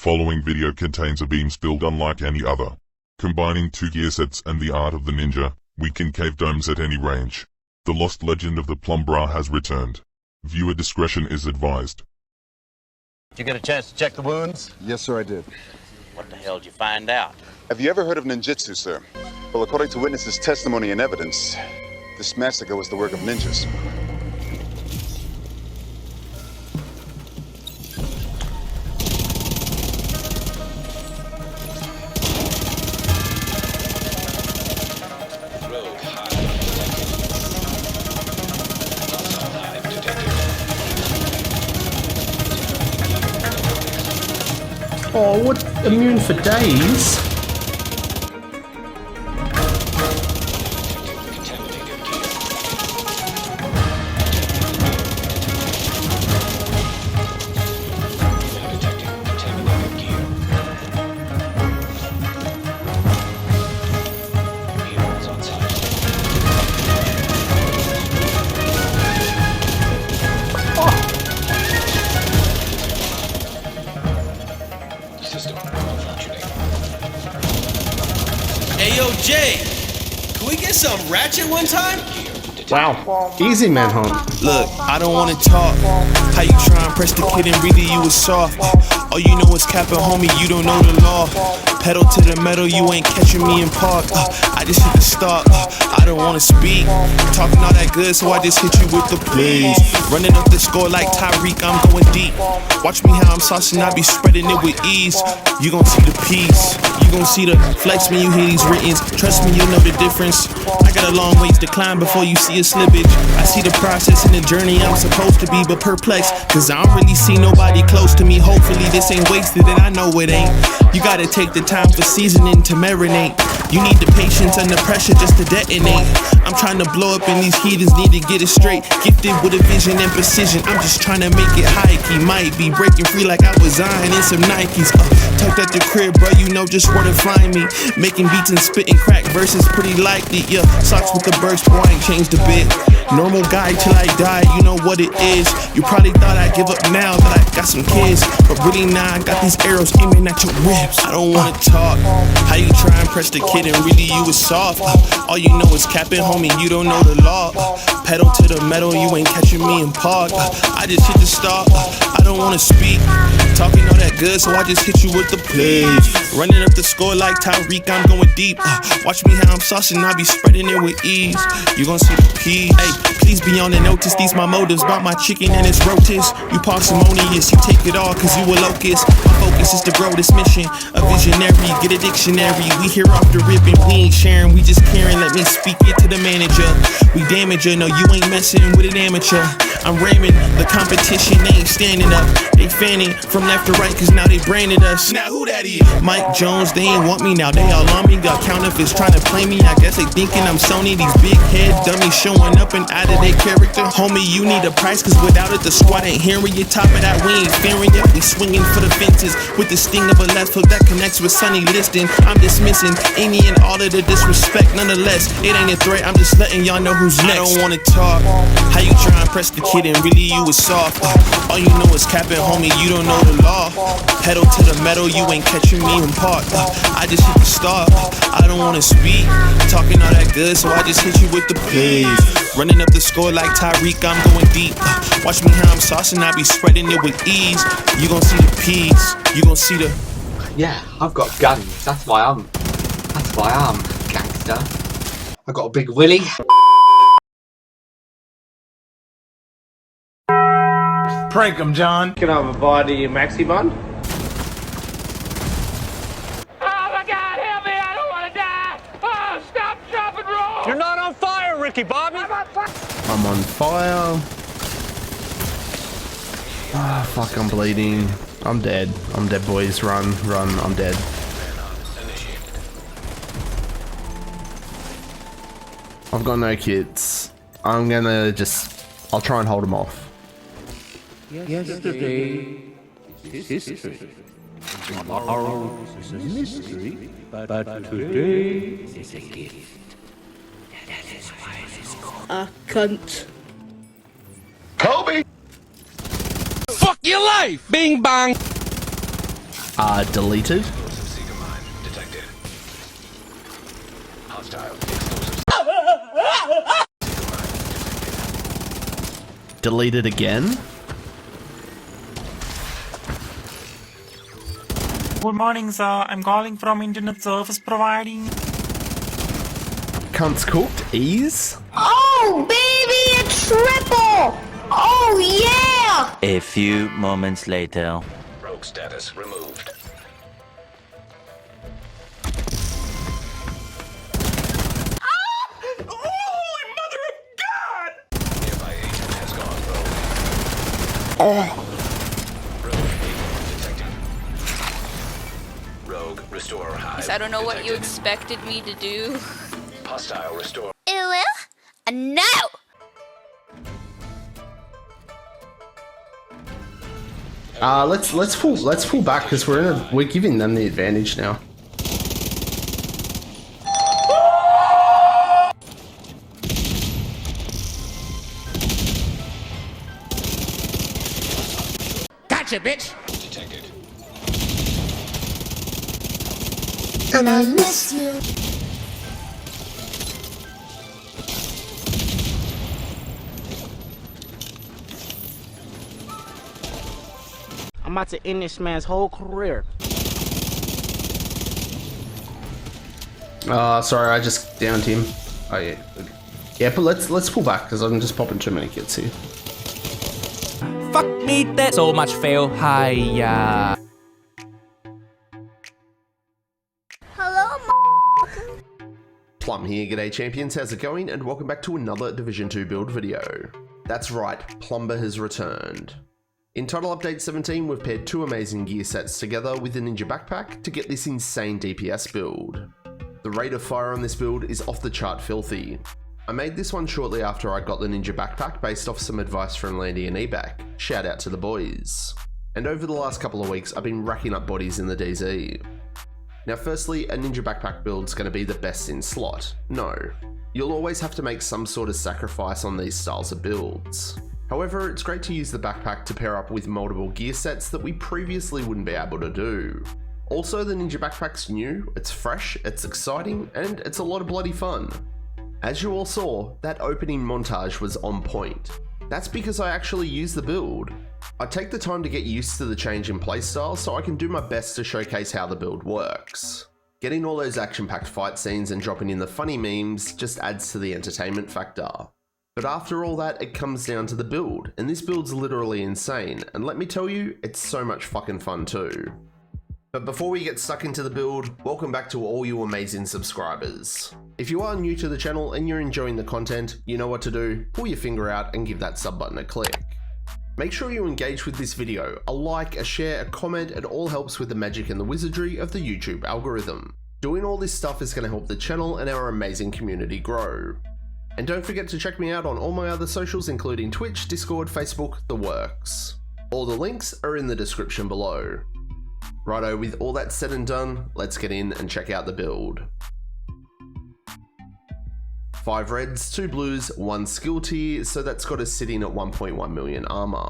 following video contains a beams build unlike any other. Combining two gear sets and the art of the ninja, we can cave domes at any range. The lost legend of the PL-UMBRA has returned. Viewer discretion is advised. Did you get a chance to check the wounds? Yes, sir, I did. What the hell did you find out? Have you ever heard of ninjutsu, sir? Well, according to witnesses' testimony and evidence, this massacre was the work of ninjas. Oh, what? Immune for days? Hey yo, Jay, can we get some ratchet one time? Wow, easy manhunt. Look, I don't wanna talk. How you try and press the kid and really you was soft. All you know is capping, homie, you don't know the law. Pedal to the metal, you ain't catching me in park. I just hit the start, I don't wanna speak. Talking all that good, so I just hit you with the plays. Running up the score like Tyreek, I'm going deep. Watch me how I'm saucing, I be spreading it with ease. You gon' see the peace, you gon' see the flex when you hear these writtens. Trust me, you'll know the difference. I got a long ways to climb before you see a slippage. I see the process and the journey I'm supposed to be, but perplexed, cause I don't really see nobody close to me. Hopefully this ain't wasted, and I know it ain't. You gotta take the time for seasoning to marinate. You need the patience and the pressure just to detonate. I'm trying to blow up and these heathens need to get it straight. Gifted with a vision and precision, I'm just trying to make it high key. Might be breaking free like I was Zion in some Nikes. Tucked at the crib, bro, you know just where to find me. Making beats and spitting crack verses pretty likely. Yeah, socks with the burst, boy, I ain't changed a bit. Normal guy till I die, you know what it is. You probably thought I'd give up now that I got some kids, but really now I got these arrows aiming at your ribs. I don't wanna talk. How you try and press the kid and really you was soft. All you know is capping, homie, you don't know the law. Pedal to the metal, you ain't catching me in park. I just hit the start, I don't wanna speak. Talking all that good, so I just hit you with the plays. Running up the score like Tyreek, I'm going deep. Watch me how I'm saucing, I be spreading it with ease. You gon' see the peas. Hey, please be on the notice, these my motives. About my chicken and its rotis. You parsimonious, you take it all cause you a locust. My focus is to grow this mission. A visionary, get a dictionary. We here off the rip and we ain't sharing, we just caring. Let me speak it to the manager. We damage her, no you ain't messing with an amateur. I'm ramming, the competition, they ain't standing up. They fanning from left to right cause now they branded us. Now who that is? Mike Jones, they ain't want me now, they all on me. Got counterfeits trying to play me, I guess they thinking I'm Sony. These big head dummies showing up and out of their character. Homie, you need a price cause without it the squad ain't hearing you. Top of that, we ain't fearing ya. We swinging for the fences with the sting of a left hook that connects with Sunny Liston. I'm dismissing any and all of the disrespect. Nonetheless, it ain't a threat, I'm just letting y'all know who's next. I don't wanna talk. How you try and press the kid and really you was soft. All you know is capping, homie, you don't know the law. Pedal to the metal, you ain't catching me in park. I just hit the start, I don't wanna speak. Talking all that good, so I just hit you with the plays. Running up the score like Tyreek, I'm going deep. Watch me how I'm saucing, I be spreading it with ease. You gon' see the peas, you gon' see the... Yeah, I've got guns, that's why I'm gangster. I've got a big willy. Prank him, John. Can I have a bite of your maxi bun? Oh my God, help me! I don't want to die! Oh, stop, drop, and roll! You're not on fire, Ricky Bobby! I'm on fire. Ah, fuck, I'm bleeding. I'm dead. I'm dead, boys. Run, run, I'm dead. I've got no kits. I'm gonna just... I'll try and hold them off. Yesterday is history. Tomorrow is a mystery. But today is a gift. That is why it is called a cunt. Kobe! Fuck your life! Bing bang! are deleted. Deleted again. Good morning, sir. I'm calling from internet service providing. Cunts cooked. Ease. Oh, baby, a triple! Oh, yeah! A few moments later. Rogue status removed. Holy mother of God! Nearby agent has gone rogue. Rogue detected. Rogue restore hive. I don't know what you expected me to do. Hostile restore. No! Let's pull back because we're giving them the advantage now. Gotcha, bitch! Detected. And I miss you. I'm about to end this man's whole career. Sorry, I just downed him. Oh yeah. Okay. Yeah, but let's pull back because I'm just popping too many kits here. Fuck me, that so much fail. Hiya. Hello, Plum here, g'day champions, how's it going? And welcome back to another Division 2 build video. That's right, Plumber has returned. In Title Update 17, we've paired two amazing gear sets together with the Ninja Backpack to get this insane DPS build. The rate of fire on this build is off the chart filthy. I made this one shortly after I got the Ninja Backpack based off some advice from Landy and Ebac. Shout out to the boys. And over the last couple of weeks, I've been racking up bodies in the DZ. Now firstly, a Ninja Backpack build's going to be the best in slot. No. You'll always have to make some sort of sacrifice on these styles of builds. However, it's great to use the backpack to pair up with multiple gear sets that we previously wouldn't be able to do. Also, the Ninja Backpack's new, it's fresh, it's exciting, and it's a lot of bloody fun. As you all saw, that opening montage was on point. That's because I actually use the build. I take the time to get used to the change in playstyle so I can do my best to showcase how the build works. Getting all those action-packed fight scenes and dropping in the funny memes just adds to the entertainment factor. But after all that, it comes down to the build, and this build's literally insane, and let me tell you, it's so much fucking fun too. But before we get stuck into the build, welcome back to all you amazing subscribers. If you are new to the channel and you're enjoying the content, you know what to do, pull your finger out and give that sub button a click. Make sure you engage with this video, a like, a share, a comment, it all helps with the magic and the wizardry of the YouTube algorithm. Doing all this stuff is going to help the channel and our amazing community grow. And don't forget to check me out on all my other socials including Twitch, Discord, Facebook, the works. All the links are in the description below. Righto, with all that said and done, let's get in and check out the build. 5 reds, 2 blues, 1 skill tier, so that's got us sitting at 1.1 million armor.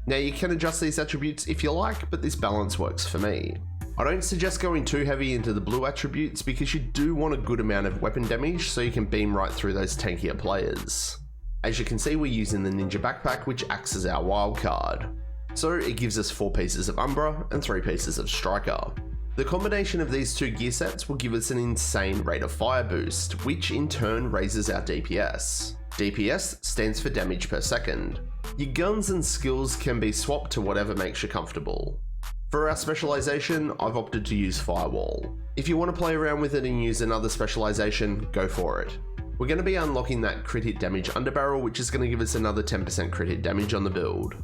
Now you can adjust these attributes if you like, but this balance works for me. I don't suggest going too heavy into the blue attributes because you do want a good amount of weapon damage so you can beam right through those tankier players. As you can see, we're using the Ninja Backpack, which acts as our wildcard. So it gives us 4 pieces of Umbra and 3 pieces of Striker. The combination of these two gear sets will give us an insane rate of fire boost, which in turn raises our DPS. DPS stands for damage per second. Your guns and skills can be swapped to whatever makes you comfortable. For our specialization, I've opted to use Firewall. If you want to play around with it and use another specialization, go for it. We're going to be unlocking that crit hit damage underbarrel, which is going to give us another 10% crit hit damage on the build.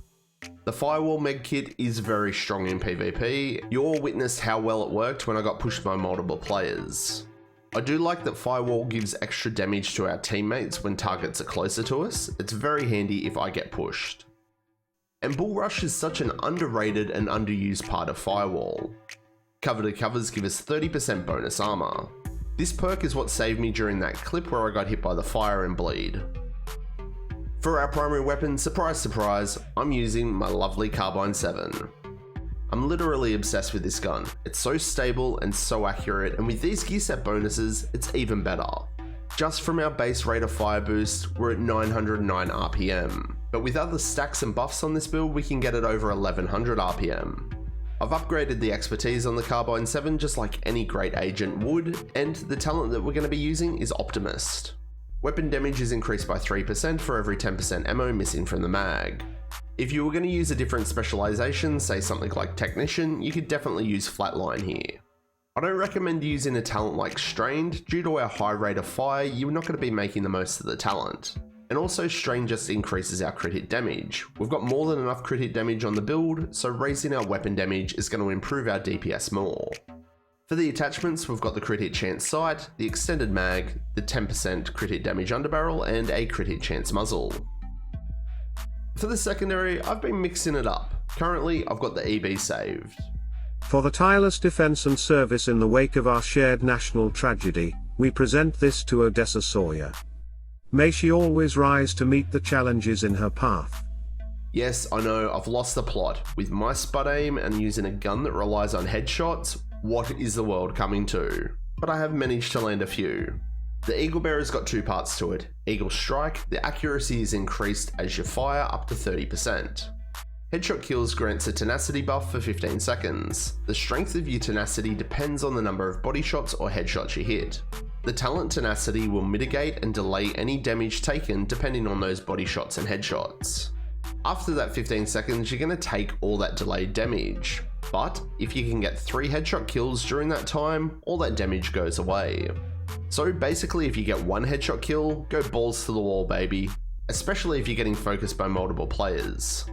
The Firewall Med Kit is very strong in PvP. You all witnessed how well it worked when I got pushed by multiple players. I do like that Firewall gives extra damage to our teammates when targets are closer to us. It's very handy if I get pushed. And Bull Rush is such an underrated and underused part of Firewall. Cover to covers give us 30% bonus armor. This perk is what saved me during that clip where I got hit by the fire and bleed. For our primary weapon, surprise surprise, I'm using my lovely Carbine 7. I'm literally obsessed with this gun. It's so stable and so accurate, and with these gear set bonuses, it's even better. Just from our base rate of fire boost, we're at 909 RPM, but with other stacks and buffs on this build, we can get it over 1100 RPM. I've upgraded the expertise on the Carbine 7 just like any great agent would, and the talent that we're going to be using is Optimist. Weapon damage is increased by 3% for every 10% ammo missing from the mag. If you were going to use a different specialization, say something like Technician, you could definitely use Flatline here. I don't recommend using a talent like Strained. Due to our high rate of fire, you're not going to be making the most of the talent. And also Strain just increases our crit hit damage. We've got more than enough crit hit damage on the build, so raising our weapon damage is going to improve our DPS more. For the attachments, we've got the crit hit chance sight, the extended mag, the 10% crit hit damage underbarrel, and a crit hit chance muzzle. For the secondary, I've been mixing it up. Currently, I've got the EB saved. For the tireless defense and service in the wake of our shared national tragedy, we present this to Odessa Sawyer. May she always rise to meet the challenges in her path. Yes, I know, I've lost the plot. With my spud aim and using a gun that relies on headshots, what is the world coming to? But I have managed to land a few. The Eagle Bearer's got two parts to it. Eagle Strike, the accuracy is increased as you fire up to 30%. Headshot kills grants a tenacity buff for 15 seconds. The strength of your tenacity depends on the number of body shots or headshots you hit. The talent tenacity will mitigate and delay any damage taken depending on those body shots and headshots. After that 15 seconds, you're going to take all that delayed damage. But if you can get 3 headshot kills during that time, all that damage goes away. So basically, if you get 1 headshot kill, go balls to the wall, baby. Especially if you're getting focused by multiple players.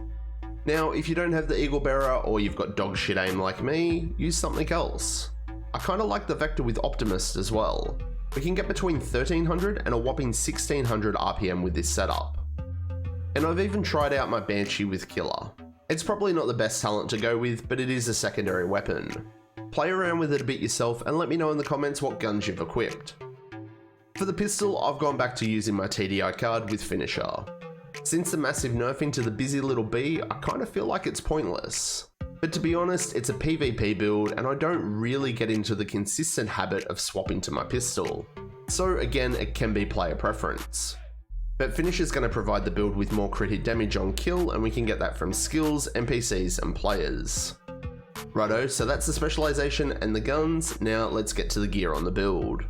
Now, if you don't have the Eagle Bearer or you've got dog shit aim like me, use something else. I kinda like the Vector with Optimist as well. We can get between 1300 and a whopping 1600 RPM with this setup. And I've even tried out my Banshee with Killer. It's probably not the best talent to go with, but it is a secondary weapon. Play around with it a bit yourself and let me know in the comments what guns you've equipped. For the pistol, I've gone back to using my TDI card with Finisher. Since the massive nerfing to the busy little bee, I kind of feel like it's pointless. But to be honest, it's a PvP build and I don't really get into the consistent habit of swapping to my pistol. So again, it can be player preference. But Finisher's going to provide the build with more crit hit damage on kill, and we can get that from skills, NPCs and players. Righto, so that's the specialization and the guns. Now let's get to the gear on the build.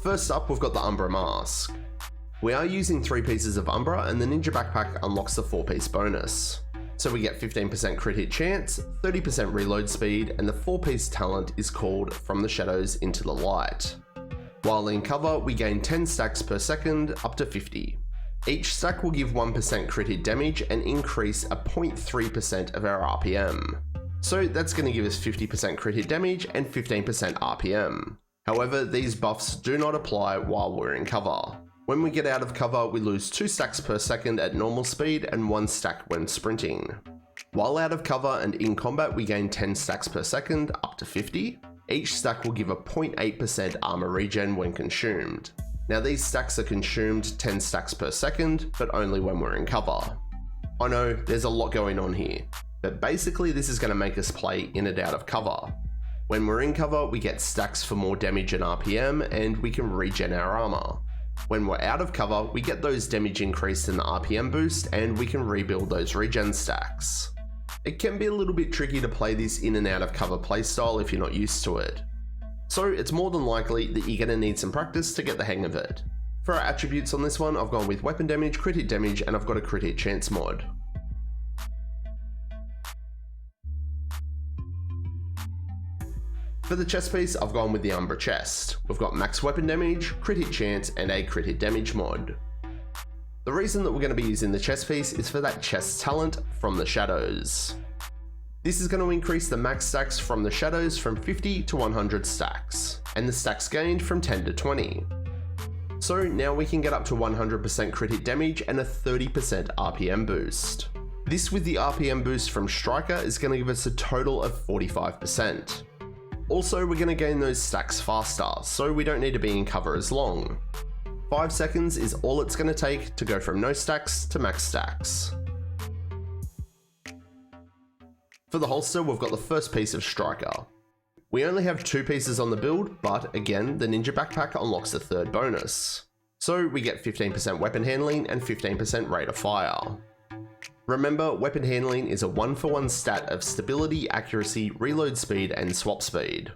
First up, we've got the Umbra mask. We are using 3 pieces of Umbra, and the Ninja backpack unlocks the 4-piece bonus. So we get 15% crit hit chance, 30% reload speed, and the 4-piece talent is called From the Shadows into the Light. While in cover, we gain 10 stacks per second, up to 50. Each stack will give 1% crit hit damage and increase a 0.3% of our RPM. So that's going to give us 50% crit hit damage and 15% RPM. However, these buffs do not apply while we're in cover. When we get out of cover, we lose 2 stacks per second at normal speed and 1 stack when sprinting. While out of cover and in combat, we gain 10 stacks per second, up to 50. Each stack will give a 0.8% armor regen when consumed. Now these stacks are consumed 10 stacks per second, but only when we're in cover. I know, there's a lot going on here, but basically this is going to make us play in and out of cover. When we're in cover, we get stacks for more damage and RPM, and we can regen our armor. When we're out of cover, we get those damage increased in the RPM boost, and we can rebuild those regen stacks. It can be a little bit tricky to play this in and out of cover playstyle if you're not used to it. So it's more than likely that you're going to need some practice to get the hang of it. For our attributes on this one, I've gone with weapon damage, crit hit damage, and I've got a crit hit chance mod. For the chest piece, I've gone with the Umbra chest. We've got max weapon damage, crit hit chance, and a crit hit damage mod. The reason that we're going to be using the chest piece is for that chest talent, From the Shadows. This is going to increase the max stacks from the shadows from 50 to 100 stacks, and the stacks gained from 10 to 20. So now we can get up to 100% crit hit damage and a 30% RPM boost. This with the RPM boost from Striker is going to give us a total of 45%. Also, we're going to gain those stacks faster, so we don't need to be in cover as long. 5 seconds is all it's going to take to go from no stacks to max stacks. For the holster, we've got the first piece of Striker. We only have 2 pieces on the build, but again, the Ninja Backpack unlocks the third bonus. So we get 15% weapon handling and 15% rate of fire. Remember, weapon handling is a 1-for-1 stat of stability, accuracy, reload speed, and swap speed.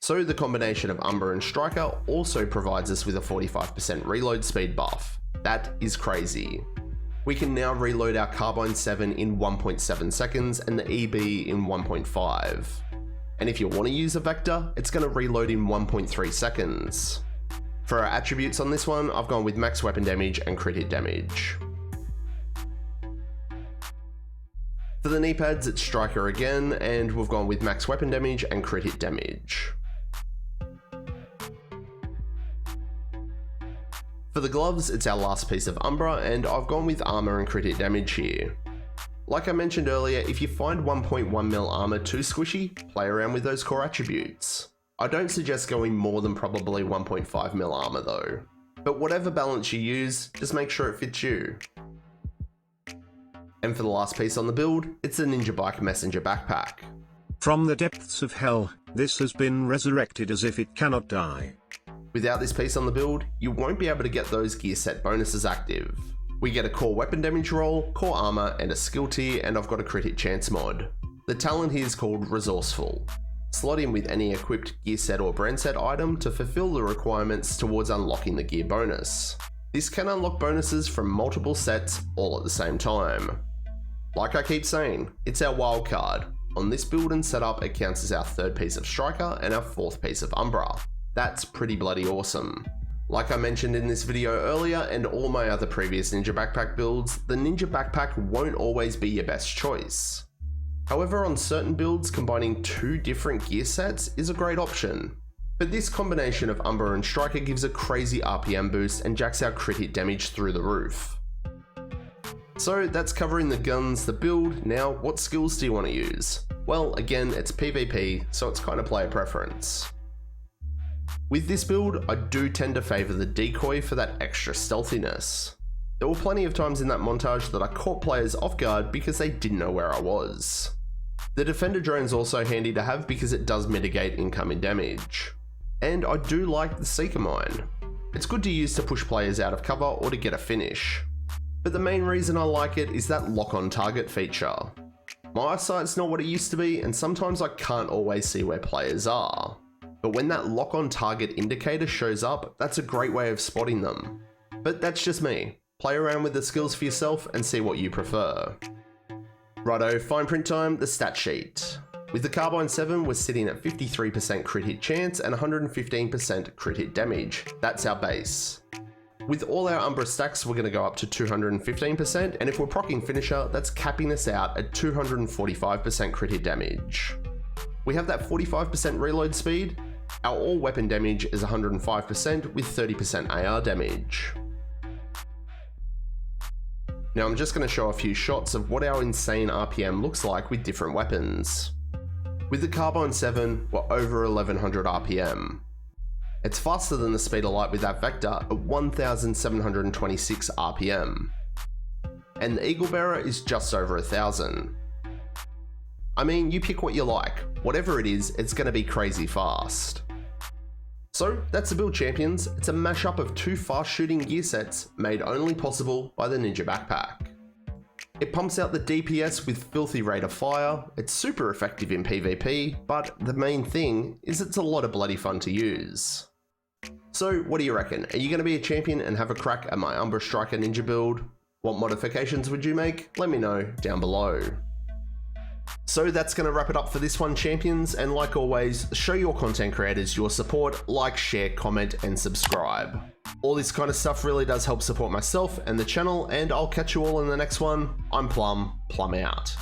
So the combination of Umbra and Striker also provides us with a 45% reload speed buff. That is crazy. We can now reload our Carbine 7 in 1.7 seconds and the EB in 1.5. And if you want to use a Vector, it's going to reload in 1.3 seconds. For our attributes on this one, I've gone with max weapon damage and crit hit damage. For the knee pads, it's Striker again, and we've gone with max weapon damage and crit hit damage. For the gloves, it's our last piece of Umbra, and I've gone with armor and crit hit damage here. Like I mentioned earlier, if you find 1.1mm armor too squishy, play around with those core attributes. I don't suggest going more than probably 1.5mm armor though. But whatever balance you use, just make sure it fits you. And for the last piece on the build, it's the Ninja Bike Messenger Backpack. From the depths of hell, this has been resurrected as if it cannot die. Without this piece on the build, you won't be able to get those gear set bonuses active. We get a core weapon damage roll, core armor, and a skill tier, and I've got a crit hit chance mod. The talent here is called Resourceful. Slot in with any equipped gear set or brand set item to fulfill the requirements towards unlocking the gear bonus. This can unlock bonuses from multiple sets all at the same time. Like I keep saying, it's our wild card. On this build and setup, it counts as our 3rd piece of Striker and our 4th piece of Umbra. That's pretty bloody awesome. Like I mentioned in this video earlier and all my other previous Ninja Backpack builds, the Ninja Backpack won't always be your best choice. However, on certain builds, combining 2 different gear sets is a great option. But this combination of Umbra and Striker gives a crazy RPM boost and jacks our crit hit damage through the roof. So that's covering the guns, the build. Now, what skills do you want to use? Well, again, it's PvP, so it's kind of player preference. With this build, I do tend to favour the decoy for that extra stealthiness. There were plenty of times in that montage that I caught players off guard because they didn't know where I was. The defender drone is also handy to have because it does mitigate incoming damage. And I do like the Seeker Mine. It's good to use to push players out of cover or to get a finish. But the main reason I like it is that lock-on target feature. My eyesight's not what it used to be, and sometimes I can't always see where players are. But when that lock-on target indicator shows up, that's a great way of spotting them. But that's just me. Play around with the skills for yourself and see what you prefer. Righto, fine print time, the stat sheet. With the Carbine 7, we're sitting at 53% crit hit chance and 115% crit hit damage. That's our base. With all our Umbra stacks, we're going to go up to 215%, and if we're proccing finisher, that's capping us out at 245% crit hit damage. We have that 45% reload speed. Our all weapon damage is 105% with 30% AR damage. Now I'm just going to show a few shots of what our insane RPM looks like with different weapons. With the Carbine 7, we're over 1100 RPM. It's faster than the speed of light with that Vector at 1726 RPM. And the Eagle Bearer is just over 1000. I mean, you pick what you like. Whatever it is, it's going to be crazy fast. So that's the build, champions. It's a mashup of 2 fast shooting gear sets made only possible by the Ninja Backpack. It pumps out the DPS with filthy rate of fire, it's super effective in PvP, but the main thing is it's a lot of bloody fun to use. So what do you reckon? Are you going to be a champion and have a crack at my Umbra Striker Ninja build? What modifications would you make? Let me know down below. So that's going to wrap it up for this one, champions, and like always, show your content creators your support, like, share, comment, and subscribe. All this kind of stuff really does help support myself and the channel, and I'll catch you all in the next one. I'm Plum out.